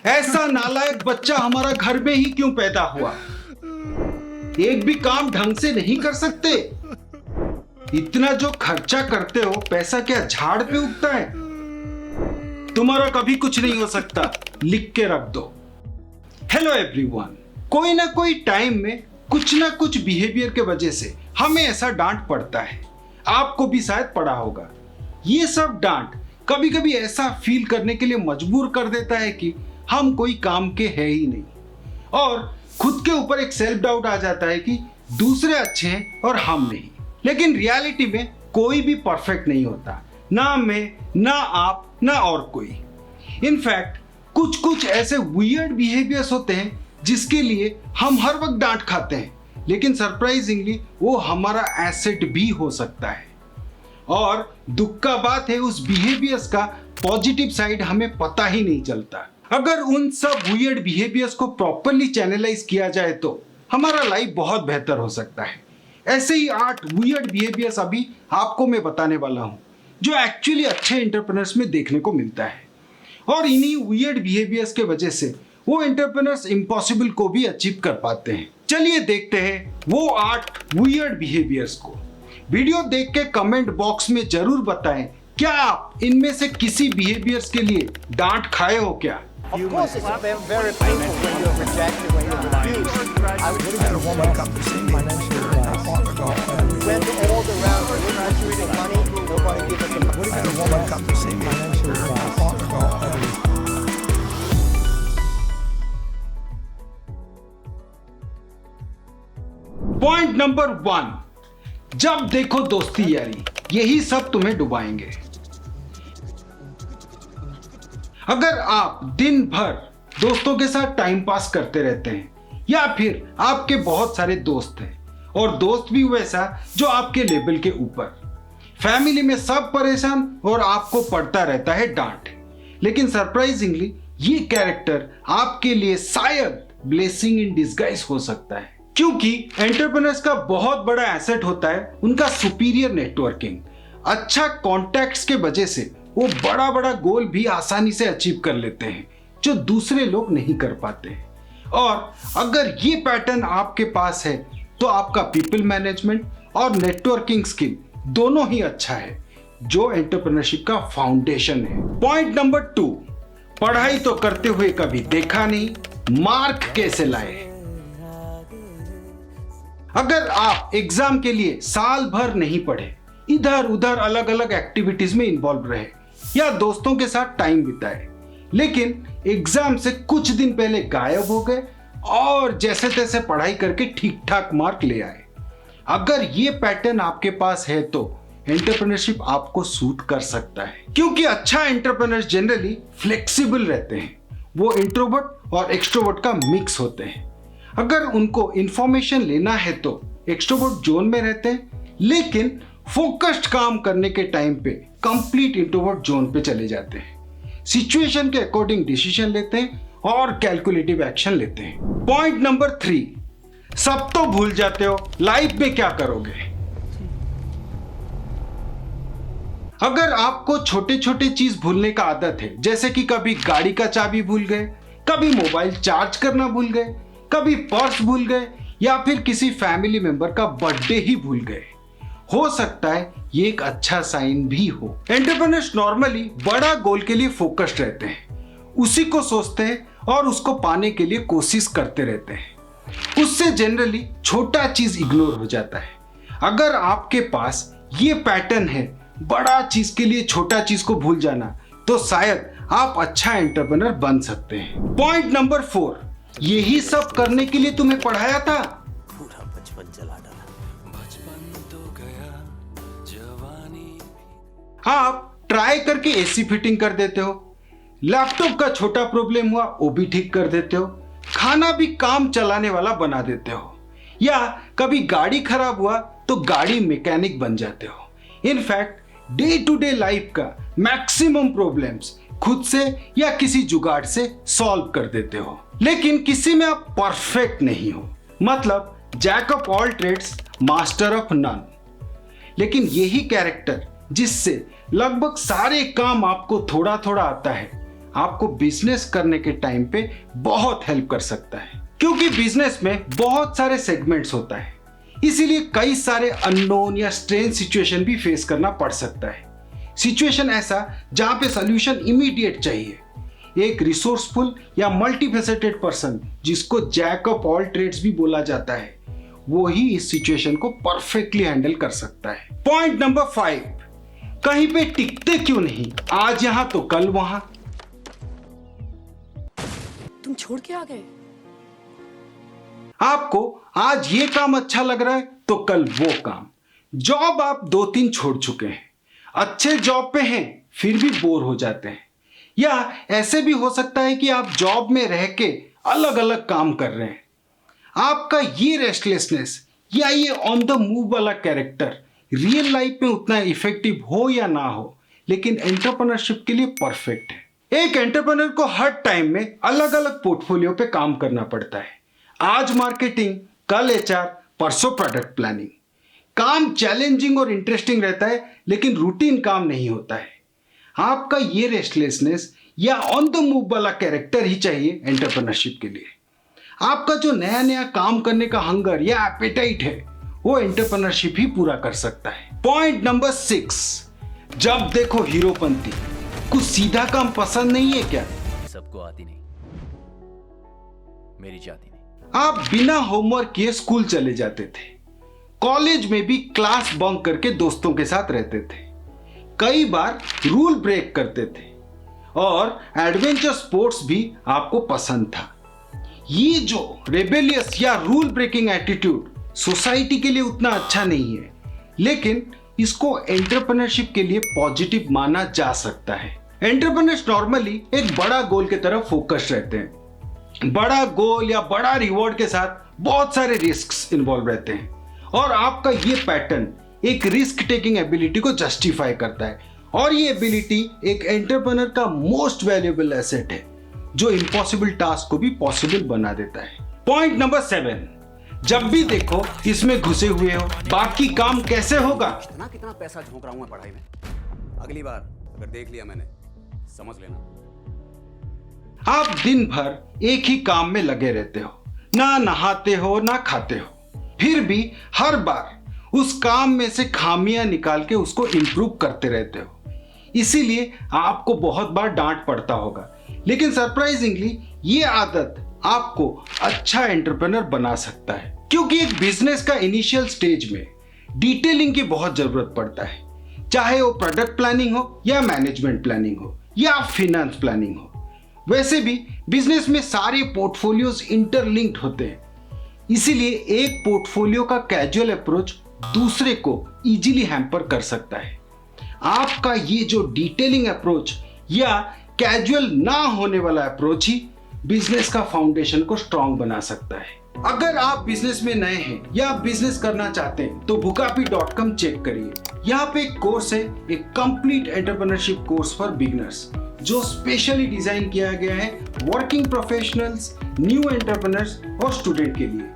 ऐसा नालायक बच्चा हमारा घर में ही क्यों पैदा हुआ? एक भी काम ढंग से नहीं कर सकते। इतना जो खर्चा करते हो, पैसा क्या झाड़ पे उगता है? तुम्हारा कभी कुछ नहीं हो सकता, लिख के रख दो। हेलो एवरीवन, कोई ना कोई टाइम में कुछ ना कुछ बिहेवियर के वजह से हमें ऐसा डांट पड़ता है। आपको भी शायद पड़ा होगा। ये सब डांट कभी कभी ऐसा फील करने के लिए मजबूर कर देता है कि हम कोई काम के है ही नहीं, और खुद के ऊपर एक सेल्फ डाउट आ जाता है कि दूसरे अच्छे हैं और हम नहीं। लेकिन रियलिटी में कोई भी परफेक्ट नहीं होता, ना मैं, ना आप, ना और कोई। इनफैक्ट कुछ कुछ ऐसे वियर्ड बिहेवियर्स होते हैं जिसके लिए हम हर वक्त डांट खाते हैं, लेकिन सरप्राइजिंगली वो हमारा एसेट भी हो सकता है। और दुख का बात है, उस बिहेवियर्स का पॉजिटिव साइड हमें पता ही नहीं चलता। अगर उन सब वियर्ड बिहेवियर्स को प्रॉपरली चैनलाइज किया जाए तो हमारा लाइफ बहुत बेहतर हो सकता है। ऐसे ही 8 वियर्ड बिहेवियर्स अभी आपको मैं बताने वाला हूं, जो एक्चुअली अच्छे एंटरप्रेन्योर्स में देखने को मिलता है। और इन्हीं वियर्ड बिहेवियर्स के वजह से वो एंटरप्रेन्योर्स इम्पॉसिबल को भी अचीव कर पाते हैं। चलिए देखते हैं वो 8 वियर्ड बिहेवियर्स को। वीडियो देख के कमेंट बॉक्स में जरूर बताएं, क्या आप इनमें से किसी बिहेवियर्स के लिए डांट खाए हो क्या? Of course, it's very painful when you're rejected, when you're refused. I had a woman come to see me. Went all around the country with money. Nobody gave us a money. I had a woman come to see me. Point number 1, जब देखो दोस्ती यारी, यही सब तुम्हें डुबाएंगे। अगर आप दिन भर दोस्तों के साथ टाइम पास करते रहते हैं, या फिर आपके बहुत सारे दोस्त हैं और दोस्त भी वैसा जो आपके लेवल के ऊपर, फैमिली में सब परेशान और आपको पड़ता रहता है डांट, लेकिन सरप्राइजिंगली ये कैरेक्टर आपके लिए शायद ब्लेसिंग इन डिस्गाइज हो सकता है। क्योंकि एंटरप्रेन्योर्स का बहुत बड़ा एसेट होता है उनका सुपीरियर नेटवर्किंग। अच्छा कॉन्टैक्ट्स के वजह से वो बड़ा बड़ा गोल भी आसानी से अचीव कर लेते हैं, जो दूसरे लोग नहीं कर पाते। और अगर ये पैटर्न आपके पास है तो आपका पीपल मैनेजमेंट और नेटवर्किंग स्किल दोनों ही अच्छा है, जो एंटरप्रेन्योरशिप का फाउंडेशन है। पॉइंट नंबर 2, पढ़ाई तो करते हुए कभी देखा नहीं, मार्क कैसे लाए? अगर आप एग्जाम के लिए साल भर नहीं पढ़े, इधर उधर अलग अलग एक्टिविटीज में इन्वॉल्व रहे या दोस्तों के साथ टाइम बिताए, लेकिन एग्जाम से कुछ दिन पहले गायब हो गए और जैसे तैसे पढ़ाई करके ठीक ठाक मार्क ले आए, अगर ये पैटर्न आपके पास है तो एंटरप्रेन्योरशिप आपको सूट कर सकता है। क्योंकि अच्छा एंटरप्रेन्योर जनरली फ्लेक्सिबल रहते हैं, वो इंट्रोवर्ट और एक्सट्रोवर्ट का मिक्स होते हैं। अगर उनको इंफॉर्मेशन लेना है तो एक्सट्रोवर्ट जोन में रहते हैं, लेकिन फोकस्ड काम करने के टाइम पे कंप्लीट इंट्रोवर्ट जोन पे चले जाते हैं। सिचुएशन के अकॉर्डिंग डिसीजन लेते हैं और कैलकुलेटिव एक्शन लेते हैं। पॉइंट नंबर 3, सब तो भूल जाते हो, लाइफ में क्या करोगे? अगर आपको छोटे छोटे चीज भूलने का आदत है, जैसे कि कभी गाड़ी का चाबी भूल गए, कभी मोबाइल चार्ज करना भूल गए, कभी पर्स भूल गए, या फिर किसी फैमिली मेंबर का बर्थडे ही भूल गए, हो सकता है ये एक अच्छा साइन भी हो। एंटरप्रेन्योर्स नॉर्मली बड़ा गोल के लिए फोकस्ड रहते हैं, उसी को सोचते हैं और उसको पाने के लिए कोशिश करते रहते हैं। उससे जनरली छोटा चीज इग्नोर हो जाता है। अगर आपके पास ये पैटर्न है, बड़ा चीज के लिए छोटा चीज को भूल जाना, तो शायद आप अच्छा एंटरप्रेन्योर बन सकते हैं। पॉइंट नंबर 4, यही सब करने के लिए तुम्हें पढ़ाया था? पूरा बचपन चला डाला। बचपन तो गया, जवानी। आप ट्राई करके एसी फिटिंग कर देते हो, लैपटॉप का छोटा प्रॉब्लम हुआ वो भी ठीक कर देते हो, खाना भी काम चलाने वाला बना देते हो, या कभी गाड़ी खराब हुआ तो गाड़ी मैकेनिक बन जाते हो। In fact day to day life का मैक्सिमम प्रॉब्लम्स खुद से या किसी जुगाड़ से सॉल्व कर देते हो। लेकिन किसी में आप परफेक्ट नहीं हो, मतलब jack of all trades master of none. लेकिन यही कैरेक्टर जिससे लगभग सारे काम आपको थोड़ा थोड़ा आता है, आपको बिजनेस करने के टाइम पे बहुत हेल्प कर सकता है, क्योंकि बिजनेस में बहुत सारे सेगमेंट्स होता है, इसीलिए कई सारे अननोन या स्ट्रेंज सिचुएशन भी फेस करना पड़ सकता है। सिचुएशन ऐसा जहां पे सॉल्यूशन इमीडिएट चाहिए। एक रिसोर्सफुल या मल्टीफेसेटेड पर्सन, जिसको जैक ऑफ ऑल ट्रेड्स भी बोला जाता है, वो ही इस सिचुएशन को परफेक्टली हैंडल कर सकता है। पॉइंट नंबर 5, कहीं पे टिकते क्यों नहीं, आज यहां तो कल वहां। तुम छोड़ के आ गए? आपको आज ये काम अच्छा लग रहा है तो कल वो काम। जॉब आप 2-3 छोड़ चुके हैं, अच्छे जॉब पे हैं फिर भी बोर हो जाते हैं, या ऐसे भी हो सकता है कि आप जॉब में रह के अलग अलग काम कर रहे हैं। आपका ये रेस्टलेसनेस या ये ऑन द मूव वाला कैरेक्टर रियल लाइफ में उतना इफेक्टिव हो या ना हो, लेकिन एंटरप्रेन्योरशिप के लिए परफेक्ट है। एक एंटरप्रेन्योर को हर टाइम में अलग अलग पोर्टफोलियो पे काम करना पड़ता है। आज मार्केटिंग, कल एचआर, परसों प्रोडक्ट प्लानिंग। काम चैलेंजिंग और इंटरेस्टिंग रहता है, लेकिन रूटीन काम नहीं होता है। आपका ये रेस्टलेसनेस या ऑन द मूव वाला कैरेक्टर ही चाहिए एंटरप्रेन्योरशिप के लिए। आपका जो नया नया काम करने का हंगर या एपेटाइट है, वो एंटरप्रेन्योरशिप ही पूरा कर सकता है। पॉइंट नंबर 6, जब देखो हीरोपंती। कुछ सीधा काम पसंद नहीं है क्या? सबको आती नहीं, मेरी जाती नहीं। आप बिना होमवर्क किए स्कूल चले जाते थे, कॉलेज में भी क्लास बंक करके दोस्तों के साथ रहते थे, कई बार रूल ब्रेक करते थे, और एडवेंचर स्पोर्ट्स भी आपको पसंद था। ये जो रेबेलियस या रूल ब्रेकिंग एटीट्यूड सोसाइटी के लिए उतना अच्छा नहीं है, लेकिन इसको एंटरप्रेन्योरशिप के लिए पॉजिटिव माना जा सकता है। एंटरप्रेन्योर्स नॉर्मली एक बड़ा गोल की तरफ फोकस रहते हैं। बड़ा गोल या बड़ा रिवॉर्ड के साथ बहुत सारे रिस्क्स इन्वॉल्व रहते हैं, और आपका ये पैटर्न एक रिस्क टेकिंग एबिलिटी को जस्टिफाई करता है, और ये एबिलिटी एक एंटरप्रेन्योर का मोस्ट वैल्यूएबल एसेट है, जो इम्पॉसिबल टास्क को भी पॉसिबल बना देता है। पॉइंट नंबर 7, जब भी देखो इसमें घुसे हुए हो, बाकी काम कैसे होगा? कितना पैसा झोंक रहा हूं मैं पढ़ाई में। अगली बार अगर देख लिया मैंने, समझ लेना। आप दिन भर एक ही काम में लगे रहते हो, ना नहाते हो ना खाते हो, फिर भी हर बार उस काम में से खामियां निकाल के उसको इंप्रूव करते रहते हो। इसीलिए आपको बहुत बार डांट पड़ता होगा, लेकिन सरप्राइजिंगली ये आदत आपको अच्छा एंटरप्रेन्योर बना सकता है, क्योंकि एक बिजनेस का इनिशियल स्टेज में डिटेलिंग की बहुत जरूरत पड़ता है, चाहे वो प्रोडक्ट प्लानिंग हो या मैनेजमेंट प्लानिंग हो या फाइनेंस प्लानिंग हो। वैसे भी बिजनेस में सारे पोर्टफोलियोज इंटरलिंक्ड होते हैं, इसीलिए एक पोर्टफोलियो का कैजुअल अप्रोच दूसरे को इजीली हैम्पर कर सकता है। आपका ये जो डिटेलिंग अप्रोच या कैजुअल ना होने वाला अप्रोच ही बिजनेस का फाउंडेशन को स्ट्रांग बना सकता है। अगर आप बिजनेस में नए हैं या बिजनेस करना चाहते हैं तो bookapi.com चेक करिए। यहाँ पे एक कोर्स है, एक complete entrepreneurship course for beginners, जो स्पेशली डिजाइन किया गया है वर्किंग प्रोफेशनल्स, न्यू एंटरप्रेन्योर्स और स्टूडेंट के लिए।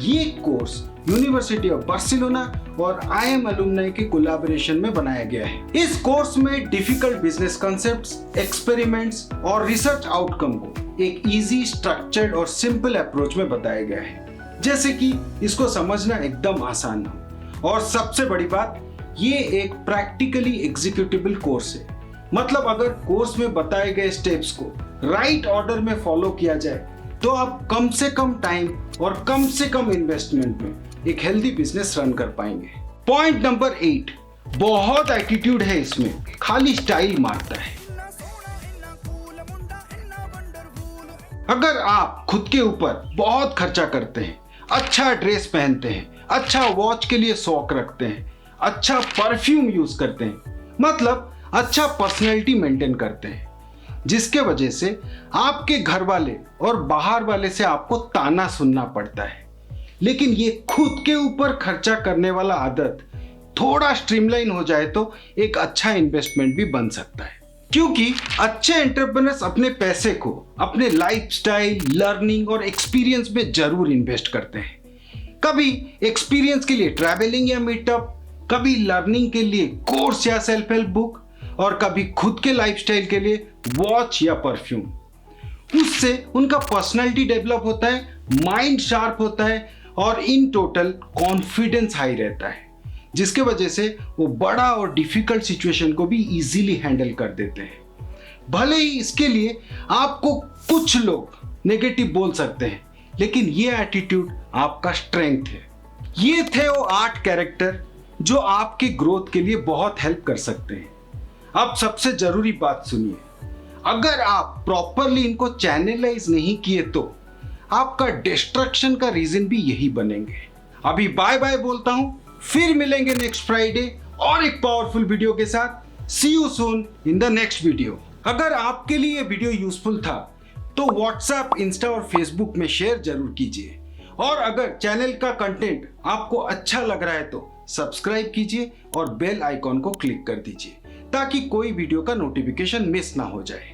ये कोर्स यूनिवर्सिटी ऑफ बार्सिलोना और IIM एलुमनाई के कोलैबोरेशन में बनाया गया है। इस कोर्स में डिफिकल्ट बिजनेस कॉन्सेप्ट्स, एक्सपेरिमेंट्स और रिसर्च आउटकम को एक इजी, स्ट्रक्चर्ड और सिंपल अप्रोच में बताया गया है, जैसे कि इसको समझना एकदम आसान हो। और सबसे बड़ी बात, ये एक प्रैक्टिकली एग्जीक्यूटेबल कोर्स है। मतलब अगर कोर्स में बताए गए स्टेप्स को राइट ऑर्डर में फॉलो किया जाए तो आप कम से कम टाइम और कम से कम इन्वेस्टमेंट में एक हेल्दी बिजनेस रन कर पाएंगे। पॉइंट नंबर 8, बहुत एटीट्यूड है इसमें, खाली स्टाइल मारता है। अगर आप खुद के ऊपर बहुत खर्चा करते हैं, अच्छा ड्रेस पहनते हैं, अच्छा वॉच के लिए शौक रखते हैं, अच्छा परफ्यूम यूज करते हैं, मतलब अच्छा पर्सनैलिटी मेंटेन करते हैं, जिसके वजह से आपके घर वाले और बाहर वाले से आपको ताना सुनना पड़ता है, लेकिन ये खुद के ऊपर खर्चा करने वाला आदत थोड़ा स्ट्रीमलाइन हो जाए तो एक अच्छा इन्वेस्टमेंट भी बन सकता है। क्योंकि अच्छे एंटरप्रेन्योर्स अपने पैसे को अपने लाइफस्टाइल, लर्निंग और एक्सपीरियंस में जरूर इन्वेस्ट करते हैं। कभी एक्सपीरियंस के लिए ट्रैवलिंग या मीटअप, कभी लर्निंग के लिए कोर्स या सेल्फ हेल्प बुक, और कभी खुद के लाइफस्टाइल के लिए वॉच या परफ्यूम। उससे उनका पर्सनालिटी डेवलप होता है, माइंड शार्प होता है और इन टोटल कॉन्फिडेंस हाई रहता है, जिसके वजह से वो बड़ा और डिफिकल्ट सिचुएशन को भी इजीली हैंडल कर देते हैं। भले ही इसके लिए आपको कुछ लोग नेगेटिव बोल सकते हैं, लेकिन ये एटीट्यूड आपका स्ट्रेंथ है। ये थे वो 8 कैरेक्टर जो आपकी ग्रोथ के लिए बहुत हेल्प कर सकते हैं। अब सबसे जरूरी बात सुनिए, अगर आप प्रॉपरली इनको चैनलाइज नहीं किए तो आपका डिस्ट्रक्शन का रीजन भी यही बनेंगे। अभी बाय बाय बोलता हूं, फिर मिलेंगे नेक्स्ट फ्राइडे और एक पावरफुल वीडियो के साथ। See you soon in the next video. अगर आपके लिए वीडियो यूजफुल था तो व्हाट्सएप, इंस्टा और फेसबुक में शेयर जरूर कीजिए, और अगर चैनल का कंटेंट आपको अच्छा लग रहा है तो सब्सक्राइब कीजिए और बेल आइकॉन को क्लिक कर दीजिए ताकि कोई वीडियो का नोटिफिकेशन मिस ना हो जाए।